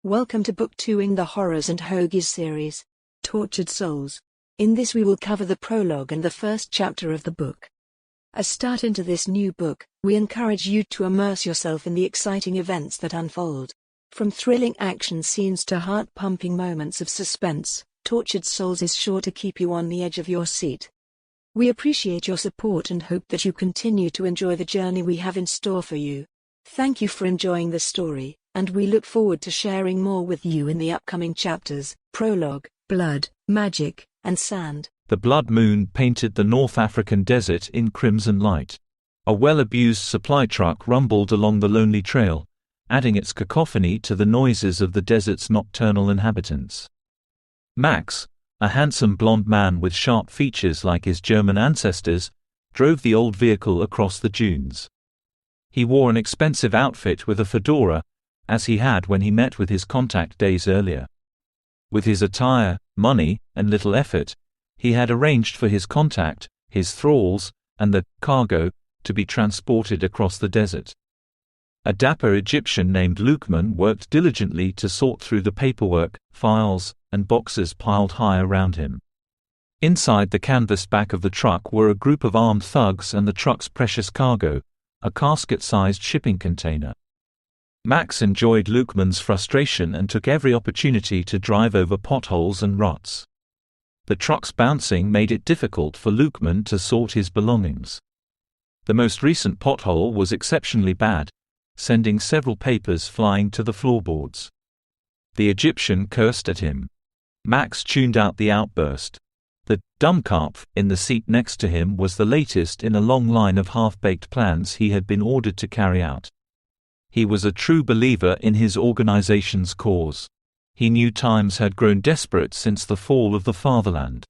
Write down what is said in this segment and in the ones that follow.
Welcome to Book 2 in the Horrors and Hoagies series, Tortured Souls. In this we will cover the prologue and the first chapter of the book. As start into this new book, we encourage you to immerse yourself in the exciting events that unfold. From thrilling action scenes to heart-pumping moments of suspense, Tortured Souls is sure to keep you on the edge of your seat. We appreciate your support and hope that you continue to enjoy the journey we have in store for you. Thank you for enjoying the story, and we look forward to sharing more with you in the upcoming chapters. Prologue: Blood, Magic, and Sand. The blood moon painted the North African desert in crimson light. A well-abused supply truck rumbled along the lonely trail, adding its cacophony to the noises of the desert's nocturnal inhabitants. Max, a handsome blond man with sharp features like his German ancestors, drove the old vehicle across the dunes. He wore an expensive outfit with a fedora, as he had when he met with his contact days earlier. With his attire, money, and little effort, he had arranged for his contact, his thralls, and the cargo to be transported across the desert. A dapper Egyptian named Lukman worked diligently to sort through the paperwork, files, and boxes piled high around him. Inside the canvas back of the truck were a group of armed thugs and the truck's precious cargo, a casket-sized shipping container. Max enjoyed Lukman's frustration and took every opportunity to drive over potholes and ruts. The truck's bouncing made it difficult for Lukman to sort his belongings. The most recent pothole was exceptionally bad, sending several papers flying to the floorboards. The Egyptian cursed at him. Max tuned out the outburst. The Dummkopf in the seat next to him was the latest in a long line of half-baked plans he had been ordered to carry out. He was a true believer in his organization's cause. He knew times had grown desperate since the fall of the fatherland.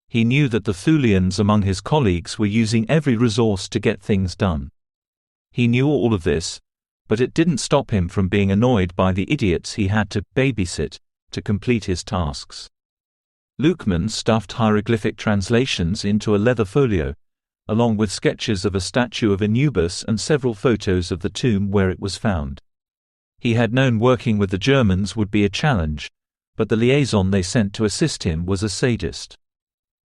He knew that the Thulians among his colleagues were using every resource to get things done. He knew all of this, but it didn't stop him from being annoyed by the idiots he had to babysit to complete his tasks. Lukman stuffed hieroglyphic translations into a leather folio, along with sketches of a statue of Anubis and several photos of the tomb where it was found. He had known working with the Germans would be a challenge, but the liaison they sent to assist him was a sadist.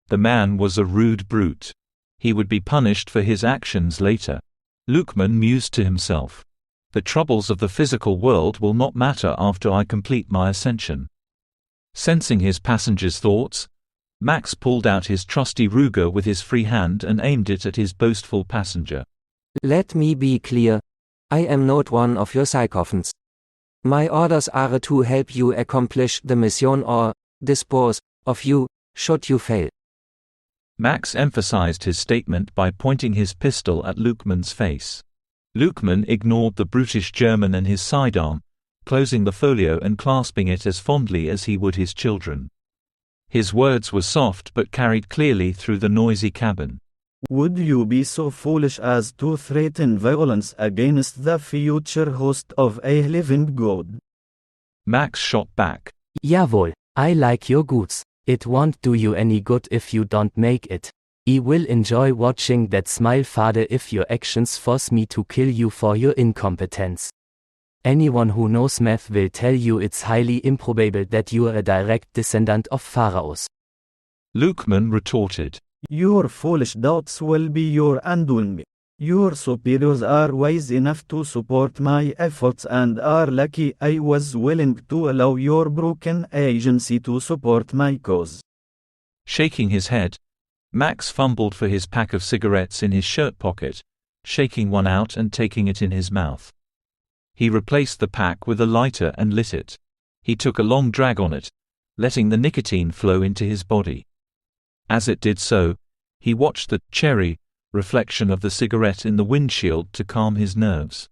The man was a rude brute. He would be punished for his actions later. Lukman mused to himself. The troubles of the physical world will not matter after I complete my ascension. Sensing his passenger's thoughts, Max pulled out his trusty Ruger with his free hand and aimed it at his boastful passenger. Let me be clear. I am not one of your sycophants. My orders are to help you accomplish the mission or dispose of you, should you fail. Max emphasized his statement by pointing his pistol at Lukman's face. Lukman ignored the brutish German and his sidearm, closing the folio and clasping it as fondly as he would his children. His words were soft but carried clearly through the noisy cabin. Would you be so foolish as to threaten violence against the future host of a living god? Max shot back. Jawohl, I like your goods. It won't do you any good if you don't make it. I will enjoy watching that smile fade if your actions force me to kill you for your incompetence. Anyone who knows math will tell you it's highly improbable that you are a direct descendant of pharaohs. Lukman retorted. Your foolish doubts will be your undoing. Your superiors are wise enough to support my efforts and are lucky I was willing to allow your broken agency to support my cause. Shaking his head, Max fumbled for his pack of cigarettes in his shirt pocket, shaking one out and taking it in his mouth. He replaced the pack with a lighter and lit it. He took a long drag on it, letting the nicotine flow into his body. As it did so, he watched the cherry reflection of the cigarette in the windshield to calm his nerves.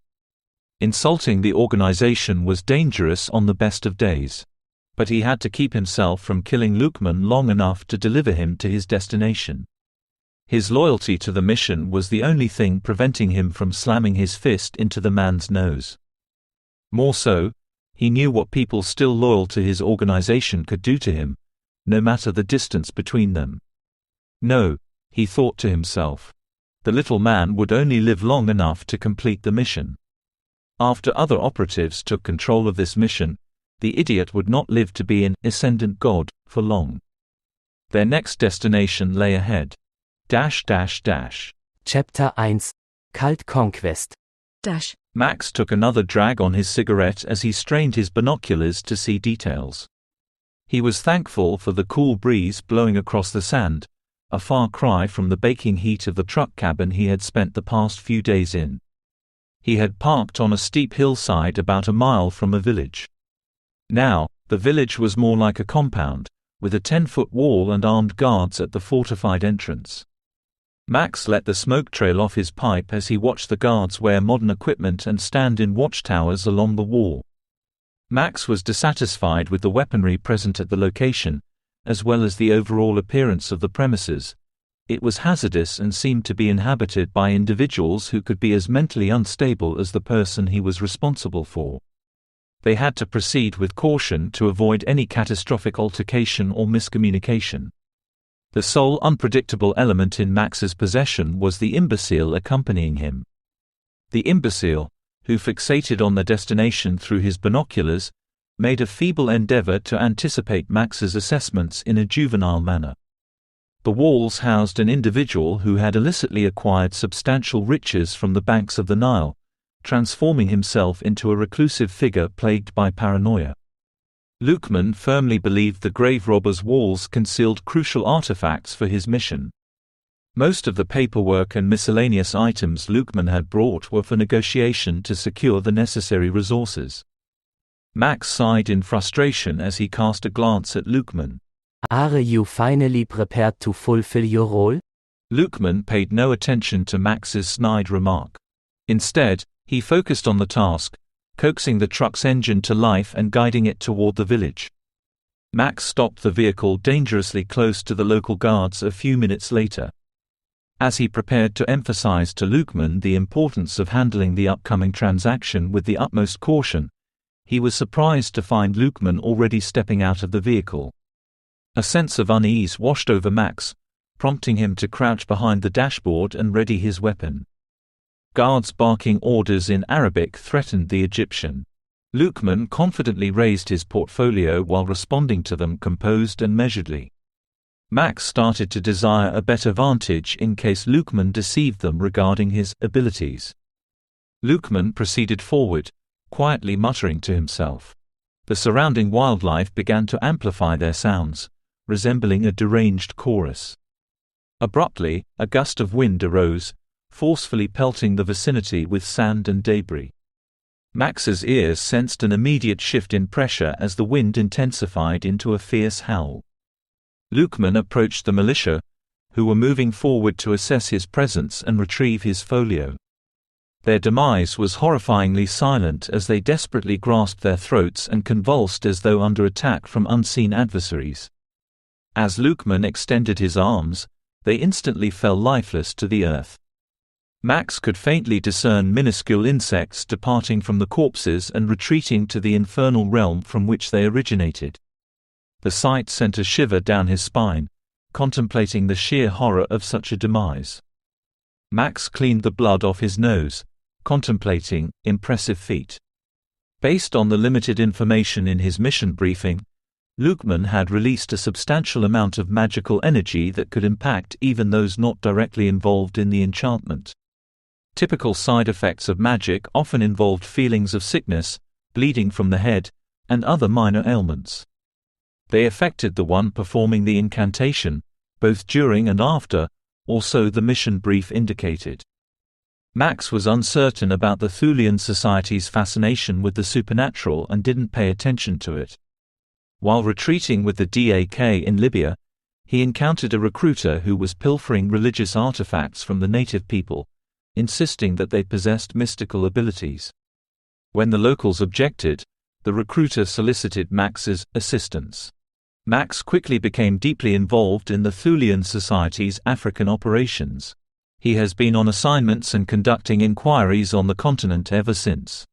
Insulting the organization was dangerous on the best of days, but he had to keep himself from killing Lukman long enough to deliver him to his destination. His loyalty to the mission was the only thing preventing him from slamming his fist into the man's nose. More so, he knew what people still loyal to his organization could do to him, no matter the distance between them. No, he thought to himself. The little man would only live long enough to complete the mission. After other operatives took control of this mission, the idiot would not live to be an ascendant god for long. Their next destination lay ahead. Chapter 1. Cult Conquest. Max took another drag on his cigarette as he strained his binoculars to see details. He was thankful for the cool breeze blowing across the sand, a far cry from the baking heat of the truck cabin he had spent the past few days in. He had parked on a steep hillside about a mile from a village. Now, the village was more like a compound, with a 10-foot wall and armed guards at the fortified entrance. Max let the smoke trail off his pipe as he watched the guards wear modern equipment and stand in watchtowers along the wall. Max was dissatisfied with the weaponry present at the location, as well as the overall appearance of the premises. It was hazardous and seemed to be inhabited by individuals who could be as mentally unstable as the person he was responsible for. They had to proceed with caution to avoid any catastrophic altercation or miscommunication. The sole unpredictable element in Max's possession was the imbecile accompanying him. The imbecile, who fixated on the destination through his binoculars, made a feeble endeavor to anticipate Max's assessments in a juvenile manner. The walls housed an individual who had illicitly acquired substantial riches from the banks of the Nile, transforming himself into a reclusive figure plagued by paranoia. Luqman firmly believed the grave robber's walls concealed crucial artifacts for his mission. Most of the paperwork and miscellaneous items Luqman had brought were for negotiation to secure the necessary resources. Max sighed in frustration as he cast a glance at Luqman. Are you finally prepared to fulfill your role? Luqman paid no attention to Max's snide remark. Instead, he focused on the task, coaxing the truck's engine to life and guiding it toward the village. Max stopped the vehicle dangerously close to the local guards a few minutes later. As he prepared to emphasize to Luqman the importance of handling the upcoming transaction with the utmost caution, he was surprised to find Luqman already stepping out of the vehicle. A sense of unease washed over Max, prompting him to crouch behind the dashboard and ready his weapon. Guards barking orders in Arabic threatened the Egyptian. Luqman confidently raised his portfolio while responding to them composed and measuredly. Max started to desire a better vantage in case Luqman deceived them regarding his abilities. Luqman proceeded forward, quietly muttering to himself. The surrounding wildlife began to amplify their sounds, resembling a deranged chorus. Abruptly, a gust of wind arose, forcefully pelting the vicinity with sand and debris. Max's ears sensed an immediate shift in pressure as the wind intensified into a fierce howl. Luqman approached the militia, who were moving forward to assess his presence and retrieve his folio. Their demise was horrifyingly silent as they desperately grasped their throats and convulsed as though under attack from unseen adversaries. As Luqman extended his arms, they instantly fell lifeless to the earth. Max could faintly discern minuscule insects departing from the corpses and retreating to the infernal realm from which they originated. The sight sent a shiver down his spine, contemplating the sheer horror of such a demise. Max cleaned the blood off his nose, contemplating impressive feat. Based on the limited information in his mission briefing, Luqman had released a substantial amount of magical energy that could impact even those not directly involved in the enchantment. Typical side effects of magic often involved feelings of sickness, bleeding from the head, and other minor ailments. They affected the one performing the incantation, both during and after, or so the mission brief indicated. Max was uncertain about the Thulian Society's fascination with the supernatural and didn't pay attention to it. While retreating with the DAK in Libya, he encountered a recruiter who was pilfering religious artifacts from the native people, insisting that they possessed mystical abilities. When the locals objected, the recruiter solicited Max's assistance. Max quickly became deeply involved in the Thulian Society's African operations. He has been on assignments and conducting inquiries on the continent ever since.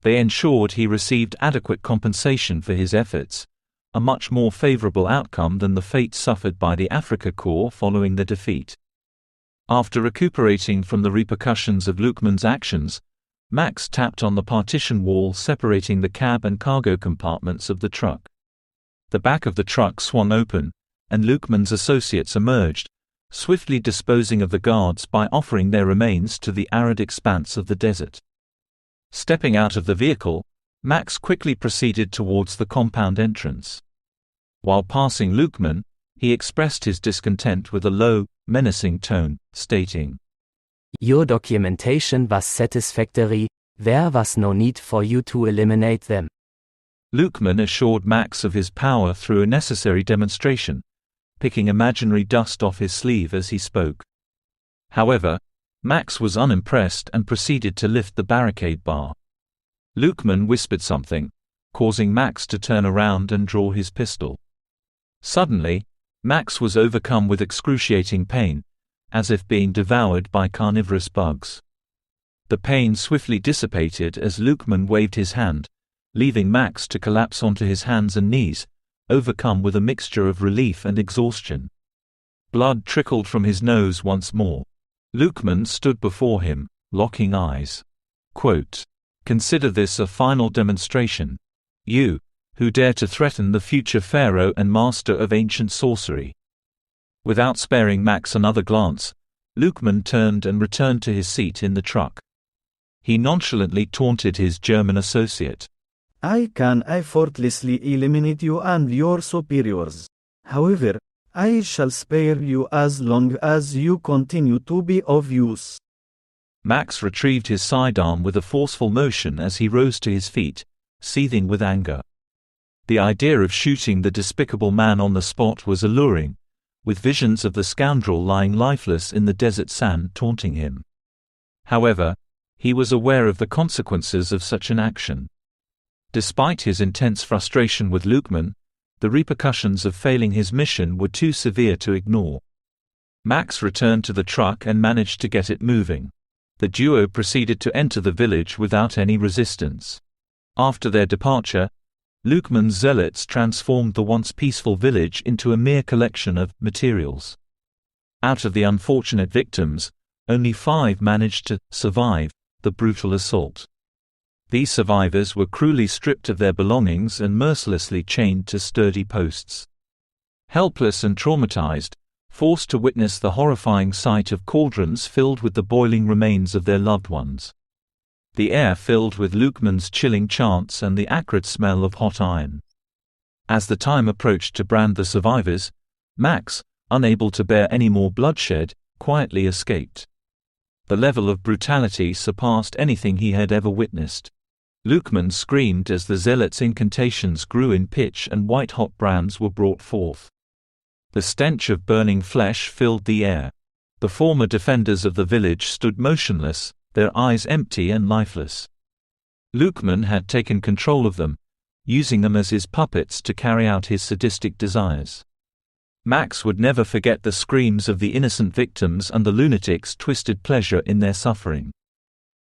They ensured he received adequate compensation for his efforts, a much more favorable outcome than the fate suffered by the Africa Corps following their defeat. After recuperating from the repercussions of Luqman's actions, Max tapped on the partition wall separating the cab and cargo compartments of the truck. The back of the truck swung open, and Lukeman's associates emerged, swiftly disposing of the guards by offering their remains to the arid expanse of the desert. Stepping out of the vehicle, Max quickly proceeded towards the compound entrance. While passing Lukeman, he expressed his discontent with a low, menacing tone, stating, "Your documentation was satisfactory, there was no need for you to eliminate them." Lukeman assured Max of his power through a necessary demonstration, picking imaginary dust off his sleeve as he spoke. However, Max was unimpressed and proceeded to lift the barricade bar. Lukeman whispered something, causing Max to turn around and draw his pistol. Suddenly, Max was overcome with excruciating pain, as if being devoured by carnivorous bugs. The pain swiftly dissipated as Lukeman waved his hand, leaving Max to collapse onto his hands and knees, overcome with a mixture of relief and exhaustion. Blood trickled from his nose once more. Lukeman stood before him, locking eyes. Quote, "Consider this a final demonstration. You, who dare to threaten the future pharaoh and master of ancient sorcery." Without sparing Max another glance, Lukeman turned and returned to his seat in the truck. He nonchalantly taunted his German associate. "I can effortlessly eliminate you and your superiors. However, I shall spare you as long as you continue to be of use." Max retrieved his sidearm with a forceful motion as he rose to his feet, seething with anger. The idea of shooting the despicable man on the spot was alluring, with visions of the scoundrel lying lifeless in the desert sand taunting him. However, he was aware of the consequences of such an action. Despite his intense frustration with Lukeman, the repercussions of failing his mission were too severe to ignore. Max returned to the truck and managed to get it moving. The duo proceeded to enter the village without any resistance. After their departure, Lukeman's zealots transformed the once peaceful village into a mere collection of materials. Out of the unfortunate victims, only 5 managed to survive the brutal assault. These survivors were cruelly stripped of their belongings and mercilessly chained to sturdy posts. Helpless and traumatized, forced to witness the horrifying sight of cauldrons filled with the boiling remains of their loved ones. The air filled with Lukeman's chilling chants and the acrid smell of hot iron. As the time approached to brand the survivors, Max, unable to bear any more bloodshed, quietly escaped. The level of brutality surpassed anything he had ever witnessed. Lukeman screamed as the zealots' incantations grew in pitch and white-hot brands were brought forth. The stench of burning flesh filled the air. The former defenders of the village stood motionless, their eyes empty and lifeless. Lukeman had taken control of them, using them as his puppets to carry out his sadistic desires. Max would never forget the screams of the innocent victims and the lunatics' twisted pleasure in their suffering.